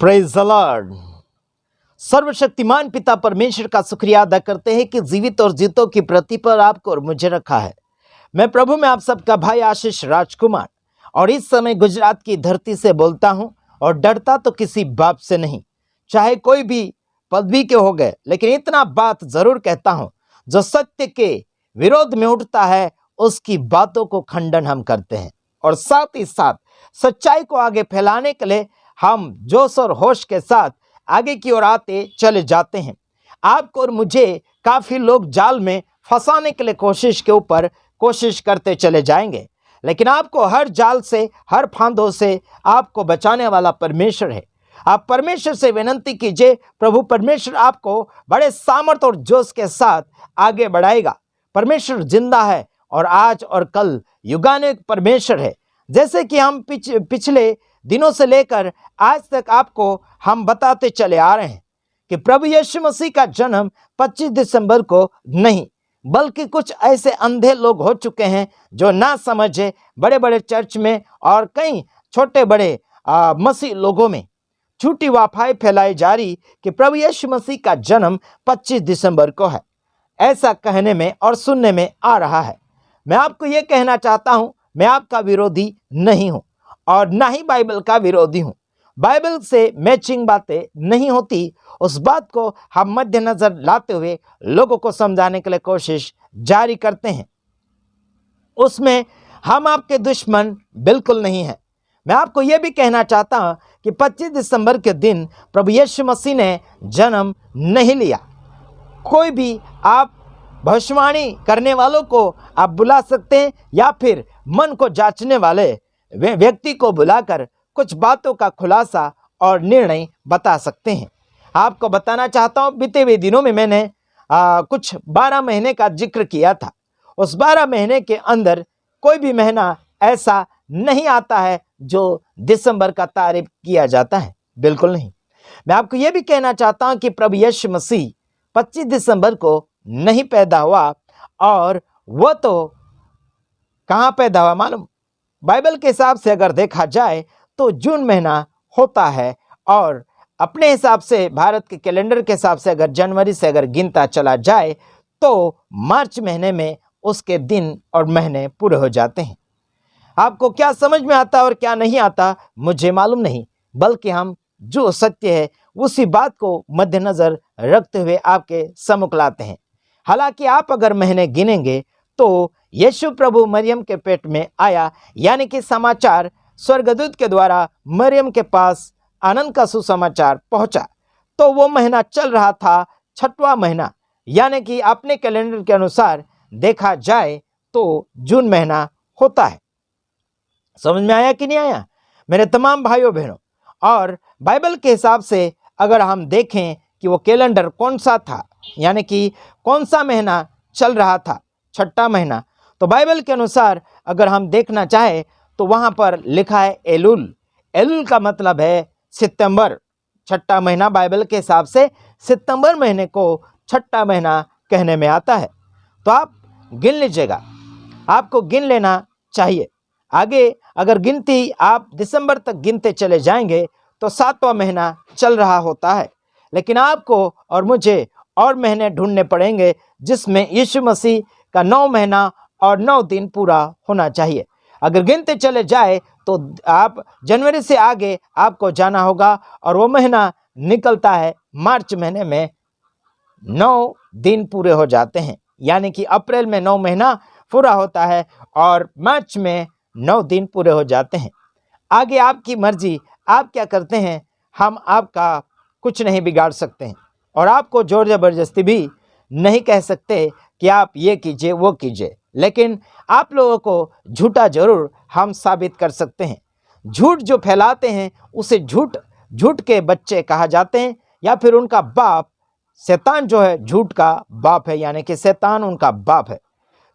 Praise the Lord. सर्वशक्तिमान पिता परमेश्वर का शुक्रिया अदा करते हैं कि जीवित और जीतों की प्रति पर आपको और मुझे रखा है। मैं प्रभु में आप सबका भाई आशीष राजकुमार और इस समय गुजरात की धरती से बोलता हूं और डरता तो किसी बाप से नहीं, चाहे कोई भी पदवी के हो गए, लेकिन इतना बात जरूर कहता हूं, जो सत्य के विरोध में उठता है उसकी बातों को खंडन हम करते हैं और साथ ही साथ सच्चाई को आगे फैलाने के लिए हम जोश और होश के साथ आगे की ओर आते चले जाते हैं। आपको और मुझे काफी लोग जाल में फंसाने के लिए कोशिश करते चले जाएंगे, लेकिन आपको हर जाल से, हर फांदों से आपको बचाने वाला परमेश्वर है। आप परमेश्वर से विनती कीजिए, प्रभु परमेश्वर आपको बड़े सामर्थ और जोश के साथ आगे बढ़ाएगा। परमेश्वर जिंदा है और आज और कल युगानुयुग परमेश्वर है। जैसे कि हम पिछले दिनों से लेकर आज तक आपको हम बताते चले आ रहे हैं कि प्रभु यीशु मसीह का जन्म 25 दिसंबर को नहीं, बल्कि कुछ ऐसे अंधे लोग हो चुके हैं जो ना समझे बड़े बड़े चर्च में और कई छोटे बड़े मसीह लोगों में झूठी वाफाई फैलाई जा रही कि प्रभु यीशु मसीह का जन्म 25 दिसंबर को है। ऐसा कहने में और सुनने में आ रहा है। मैं आपको यह कहना चाहता हूं, मैं आपका विरोधी नहीं हूं और ना ही बाइबल का विरोधी हूं। बाइबल से मैचिंग बातें नहीं होती, उस बात को हम मद्देनजर लाते हुए लोगों को समझाने के लिए कोशिश जारी करते हैं। उसमें हम आपके दुश्मन बिल्कुल नहीं हैं। मैं आपको यह भी कहना चाहता हूं कि 25 दिसंबर के दिन प्रभु यीशु मसीह ने जन्म नहीं लिया। कोई भी आप भविष्यवाणी करने वालों को आप बुला सकते हैं या फिर मन को जांचने वाले व्यक्ति को बुलाकर कुछ बातों का खुलासा और निर्णय बता सकते हैं। आपको बताना चाहता हूं, बीते हुए दिनों में मैंने कुछ 12 महीने का जिक्र किया था। उस 12 महीने के अंदर कोई भी महीना ऐसा नहीं आता है जो दिसंबर का तारीफ किया जाता है, बिल्कुल नहीं। मैं आपको यह भी कहना चाहता हूं कि प्रभु यीशु मसीह 25 दिसंबर को नहीं पैदा हुआ, और वो तो कहां पैदा हुआ मालूम? बाइबल के हिसाब से अगर देखा जाए तो जून महीना होता है, और अपने हिसाब से भारत के कैलेंडर के हिसाब से अगर जनवरी से अगर गिनता चला जाए तो मार्च महीने में उसके दिन और महीने पूरे हो जाते हैं। आपको क्या समझ में आता और क्या नहीं आता मुझे मालूम नहीं, बल्कि हम जो सत्य है उसी बात को मद्देनजर रखते हुए आपके सम्मुख लाते हैं। हालांकि आप अगर महीने गिनेंगे तो यीशु प्रभु मरियम के पेट में आया, यानी कि समाचार स्वर्गदूत के द्वारा मरियम के पास आनंद का सुसमाचार पहुंचा, तो वो महीना चल रहा था 6वां महीना, यानी कि अपने कैलेंडर के अनुसार देखा जाए तो जून महीना होता है। समझ में आया कि नहीं आया मेरे तमाम भाइयों बहनों? और बाइबल के हिसाब से अगर हम देखें कि वो कैलेंडर कौन सा था, यानी कि कौन सा महीना चल रहा था, 6वां महीना, तो बाइबल के अनुसार अगर हम देखना चाहे तो वहां पर लिखा है एलुल। एलुल का मतलब है सितंबर। 6वां महीना बाइबल के हिसाब से सितंबर महीने को 6वां महीना कहने में आता है। तो आप गिन लीजिएगा, आपको गिन लेना चाहिए। आगे अगर गिनती आप दिसंबर तक गिनते चले जाएंगे तो 7वां महीना चल रहा होता है, लेकिन आपको और मुझे और महीने ढूंढने पड़ेंगे जिसमें यीशु मसीह का 9 महीना और 9 दिन पूरा होना चाहिए। अगर गिनते चले जाए तो आप जनवरी से आगे आपको जाना होगा, और वो महीना निकलता है मार्च महीने में 9 दिन पूरे हो जाते हैं, यानी कि अप्रैल में 9 महीना पूरा होता है और मार्च में 9 दिन पूरे हो जाते हैं। आगे आपकी मर्जी, आप क्या करते हैं, हम आपका कुछ नहीं बिगाड़ सकते हैं और आपको जोर जबरदस्ती भी नहीं कह सकते कि आप ये कीजिए वो कीजिए, लेकिन आप लोगों को झूठा जरूर हम साबित कर सकते हैं। झूठ जो फैलाते हैं उसे झूठ के बच्चे कहा जाते हैं, या फिर उनका बाप शैतान जो है झूठ का बाप है, यानी कि शैतान उनका बाप है।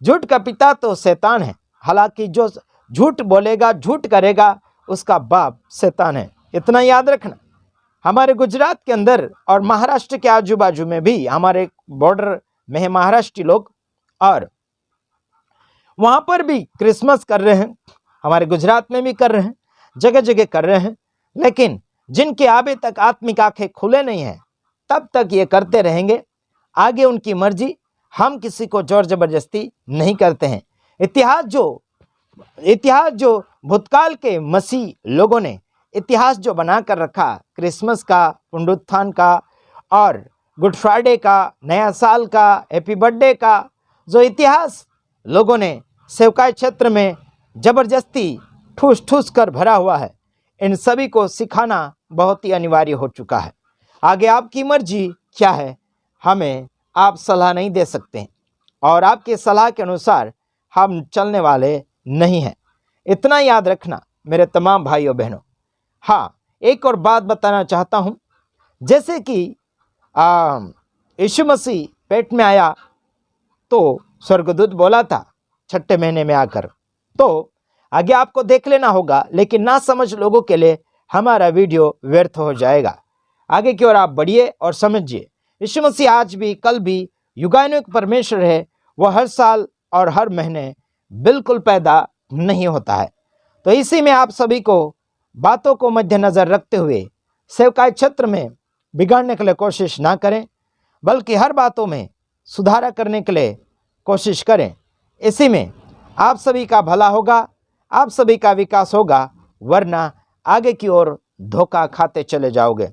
झूठ का पिता तो शैतान है, हालांकि जो झूठ बोलेगा, झूठ करेगा, उसका बाप शैतान है। इतना याद रखना। हमारे गुजरात के अंदर और महाराष्ट्र के आजू बाजू में भी, हमारे बॉर्डर में है महाराष्ट्री लोग, और वहां पर भी क्रिसमस कर रहे हैं। हमारे गुजरात में भी कर रहे हैं, जगह जगह कर रहे हैं, लेकिन जिनके अभी तक आत्मिक आंखें खुले नहीं हैं, तब तक ये करते रहेंगे। आगे उनकी मर्जी, हम किसी को जोर जबरदस्ती नहीं करते हैं। इतिहास जो भूतकाल के मसीह लोगों ने इतिहास जो बना कर रखा, क्रिसमस का, पुनरुत्थान का और गुड फ्राइडे का, नया साल का, हैप्पी बर्थडे का, जो इतिहास लोगों ने सेवकाई क्षेत्र में जबरदस्ती ठूस ठूस कर भरा हुआ है, इन सभी को सिखाना बहुत ही अनिवार्य हो चुका है। आगे आपकी मर्जी क्या है, हमें आप सलाह नहीं दे सकते और आपकी सलाह के अनुसार हम चलने वाले नहीं हैं। इतना याद रखना मेरे तमाम भाइयों बहनों। हाँ, एक और बात बताना चाहता हूँ। जैसे कि यीशु मसीह पेट में आया तो स्वर्गदूत बोला था 6ठे महीने में आकर, तो आगे आपको देख लेना होगा, लेकिन ना समझ लोगों के लिए हमारा वीडियो व्यर्थ हो जाएगा। आगे की ओर आप बढ़िए और समझिए। यीशु मसीह आज भी कल भी युगानुयुग परमेश्वर है। वह हर साल और हर महीने बिल्कुल पैदा नहीं होता है। तो इसी में आप सभी को बातों को मद्देनजर रखते हुए सेवकाई क्षेत्र में बिगाड़ने के लिए कोशिश ना करें, बल्कि हर बातों में सुधार करने के लिए कोशिश करें। इसी में आप सभी का भला होगा, आप सभी का विकास होगा, वरना आगे की ओर धोखा खाते चले जाओगे।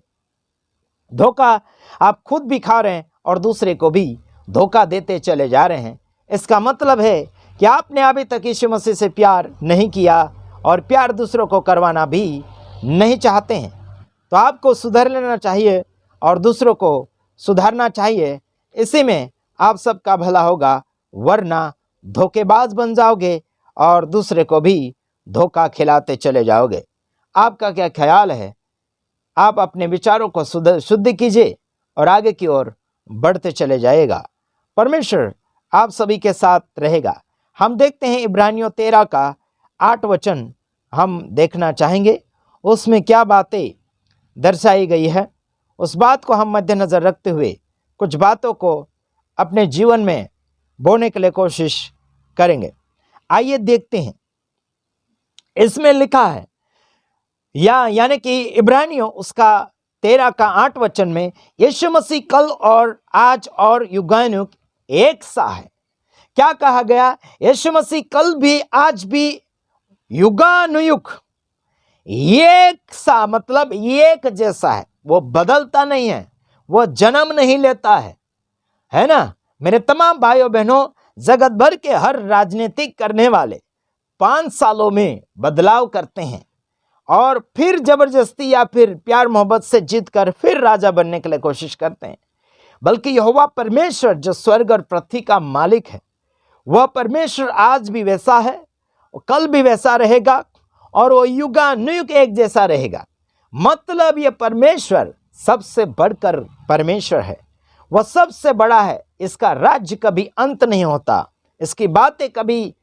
धोखा आप खुद भी खा रहे हैं और दूसरे को भी धोखा देते चले जा रहे हैं। इसका मतलब है कि आपने अभी तक यीशु मसीह से प्यार नहीं किया और प्यार दूसरों को करवाना भी नहीं चाहते हैं। तो आपको सुधर लेना चाहिए और दूसरों को सुधारना चाहिए। इसी में आप सबका भला होगा, वरना धोखेबाज बन जाओगे और दूसरे को भी धोखा खिलाते चले जाओगे। आपका क्या ख्याल है? आप अपने विचारों को शुद्ध कीजिए और आगे की ओर बढ़ते चले जाएगा। परमेश्वर आप सभी के साथ रहेगा। हम देखते हैं इब्रानियों 13 का 8 वचन हम देखना चाहेंगे। उसमें क्या बातें दर्शाई गई है, उस बात को हम मद्देनजर रखते हुए कुछ बातों को अपने जीवन में बोने के लिए कोशिश करेंगे। आइए देखते हैं। इसमें लिखा है यानी कि इब्रानियों उसका 13 का 8 वचन में यीशु मसीह कल और आज और युगानुयुग एक सा है। क्या कहा गया? यीशु मसीह कल भी आज भी युगानुयुग एक सा, मतलब एक जैसा है। वो बदलता नहीं है, वो जन्म नहीं लेता है ना। मेरे तमाम भाइयों बहनों, जगत भर के हर राजनीतिक करने वाले 5 सालों में बदलाव करते हैं और फिर जबरदस्ती या फिर प्यार मोहब्बत से जीत कर फिर राजा बनने के लिए कोशिश करते हैं। बल्कि यहोवा परमेश्वर जो स्वर्ग और पृथ्वी का मालिक है, वह परमेश्वर आज भी वैसा है, कल भी वैसा रहेगा और वो युगानुयुग एक जैसा रहेगा। मतलब ये परमेश्वर सबसे बढ़कर परमेश्वर है, वह सबसे बड़ा है। इसका राज्य कभी अंत नहीं होता, इसकी बातें कभी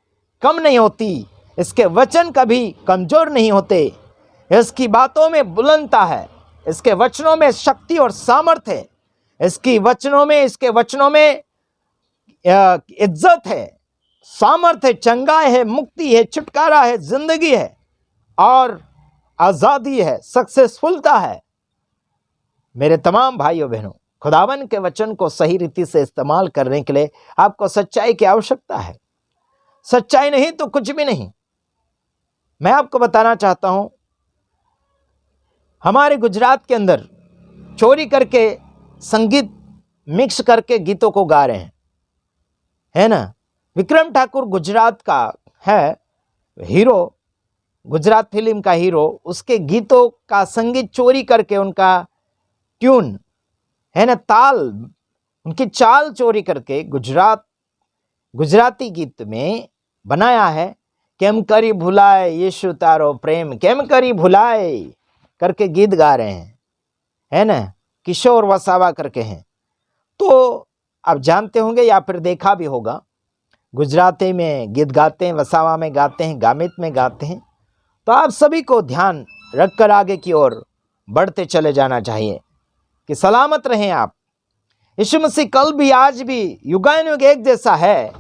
कम नहीं होती, इसके वचन कभी कमजोर नहीं होते। इसकी बातों में बुलंदता है, इसके वचनों में शक्ति और सामर्थ्य है, इसके वचनों में इज्जत है, सामर्थ्य है, चंगाई है, मुक्ति है, छुटकारा है, जिंदगी है और आज़ादी है, सक्सेसफुलता है। मेरे तमाम भाइयों बहनों, खुदावन के वचन को सही रीति से इस्तेमाल करने के लिए आपको सच्चाई की आवश्यकता है। सच्चाई नहीं तो कुछ भी नहीं। मैं आपको बताना चाहता हूं, हमारे गुजरात के अंदर चोरी करके संगीत मिक्स करके गीतों को गा रहे हैं, है ना। विक्रम ठाकुर गुजरात का है हीरो, गुजरात फिल्म का हीरो, उसके गीतों का संगीत चोरी करके, उनका ट्यून है ना, ताल, उनकी चाल चोरी करके गुजराती गीत में बनाया है। केम करी भुलाए यीशु तारो प्रेम, केम करी भुलाए करके गीत गा रहे हैं, है ना। किशोर वसावा करके हैं। तो आप जानते होंगे या फिर देखा भी होगा, गुजराती में गीत गाते हैं, वसावा में गाते हैं, गामित में गाते हैं। तो आप सभी को ध्यान रखकर आगे की ओर बढ़ते चले जाना चाहिए कि सलामत रहें आप। यीशु मसीह कल भी आज भी युगानुयुग एक जैसा है।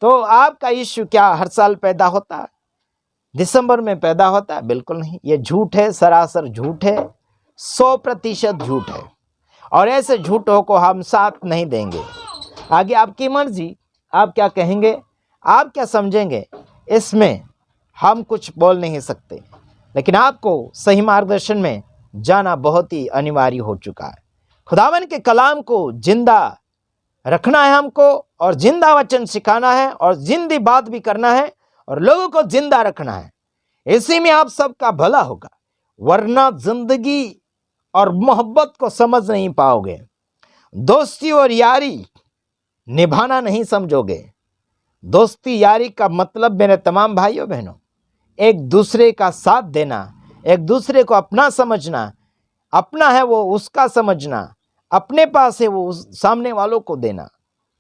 तो आपका यीशु क्या हर साल पैदा होता है? दिसंबर में पैदा होता है? बिल्कुल नहीं, ये झूठ है, सरासर झूठ है। 100% झूठ है और ऐसे झूठों को हम साथ नहीं देंगे। आगे आपकी मर्जी, आप क्या कहेंगे, आप क्या समझेंगे, इसमें हम कुछ बोल नहीं सकते, लेकिन आपको सही मार्गदर्शन में जाना बहुत ही अनिवार्य हो चुका है। खुदावन के कलाम को जिंदा रखना है हमको और जिंदा वचन सिखाना है और जिंदी बात भी करना है और लोगों को जिंदा रखना है। इसी में आप सबका भला होगा, वरना जिंदगी और मोहब्बत को समझ नहीं पाओगे, दोस्ती और यारी निभाना नहीं समझोगे। दोस्ती यारी का मतलब मेरे तमाम भाइयों बहनों, एक दूसरे का साथ देना, एक दूसरे को अपना समझना, अपना है वो उसका समझना, अपने पास है वो उस सामने वालों को देना।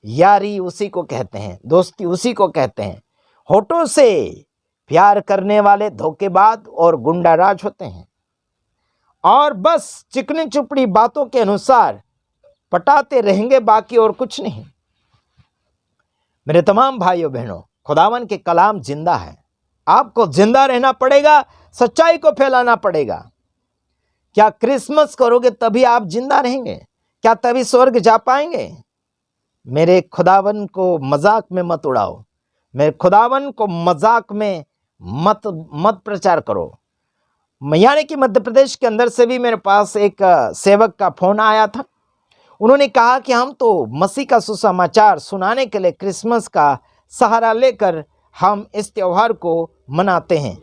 यारी उसी को कहते हैं, दोस्ती उसी को कहते हैं। होठों से प्यार करने वाले धोखेबाज और गुंडाराज होते हैं और बस चिकनी चुपड़ी बातों के अनुसार पटाते रहेंगे, बाकी और कुछ नहीं। मेरे तमाम भाइयों बहनों, खुदावन के कलाम जिंदा है, आपको जिंदा रहना पड़ेगा, सच्चाई को फैलाना पड़ेगा। क्या क्रिसमस करोगे तभी आप जिंदा रहेंगे? क्या तभी स्वर्ग जा पाएंगे? मेरे खुदावन को मजाक में मत उड़ाओ, मेरे खुदावन को मजाक में मत प्रचार करो। यानी कि मध्य प्रदेश के अंदर से भी मेरे पास एक सेवक का फोन आया था। उन्होंने कहा कि हम तो मसीह का सुसमाचार सुनाने के लिए क्रिसमस का सहारा लेकर हम इस त्यौहार को मनाते हैं।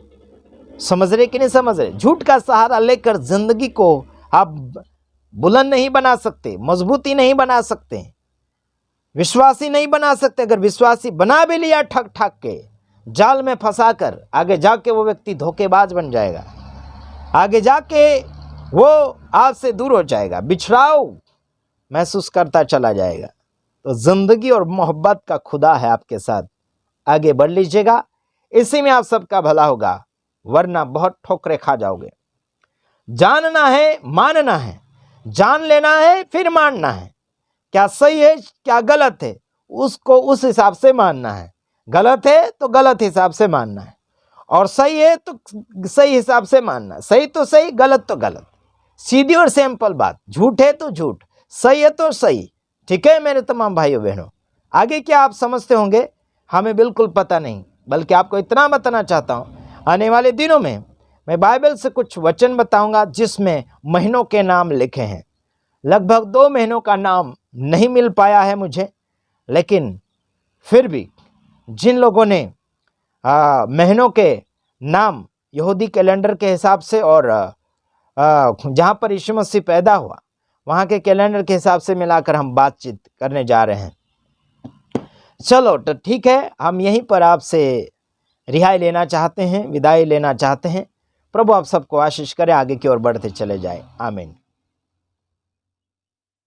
समझ रहे कि नहीं समझ रहे? झूठ का सहारा लेकर जिंदगी को आप बुलंद नहीं बना सकते, मजबूती नहीं बना सकते, विश्वासी नहीं बना सकते। अगर विश्वासी बना भी लिया ठग ठग के, जाल में फंसाकर, आगे जाके वो व्यक्ति धोखेबाज बन जाएगा, आगे जाके वो आपसे दूर हो जाएगा, बिछड़ाव महसूस करता चला जाएगा। तो जिंदगी और मोहब्बत का खुदा है आपके साथ, आगे बढ़ लीजिएगा, इसी में आप सबका भला होगा, वरना बहुत ठोकरें खा जाओगे। जानना है, मानना है, जान लेना है फिर मानना है। क्या सही है क्या गलत है उसको उस हिसाब से मानना है, गलत है तो गलत हिसाब से मानना है, और सही है तो सही हिसाब से मानना है। सही तो सही, गलत तो गलत, सीधी और सिंपल बात। झूठ है तो झूठ, सही है तो सही। ठीक है मेरे तमाम भाइयों बहनों, आगे क्या आप समझते होंगे हमें बिल्कुल पता नहीं, बल्कि आपको इतना बताना चाहता हूँ, आने वाले दिनों में मैं बाइबल से कुछ वचन बताऊंगा जिसमें महीनों के नाम लिखे हैं। लगभग 2 महीनों का नाम नहीं मिल पाया है मुझे, लेकिन फिर भी जिन लोगों ने महीनों के नाम यहूदी कैलेंडर के हिसाब से और जहाँ पर यीशु मसीह पैदा हुआ वहाँ के कैलेंडर के हिसाब से मिलाकर हम बातचीत करने जा रहे हैं। चलो तो ठीक है, हम यहीं पर आपसे रिहाई लेना चाहते हैं, विदाई लेना चाहते हैं। प्रभु आप सबको आशीष करे, आगे की ओर बढ़ते चले जाए। आमीन।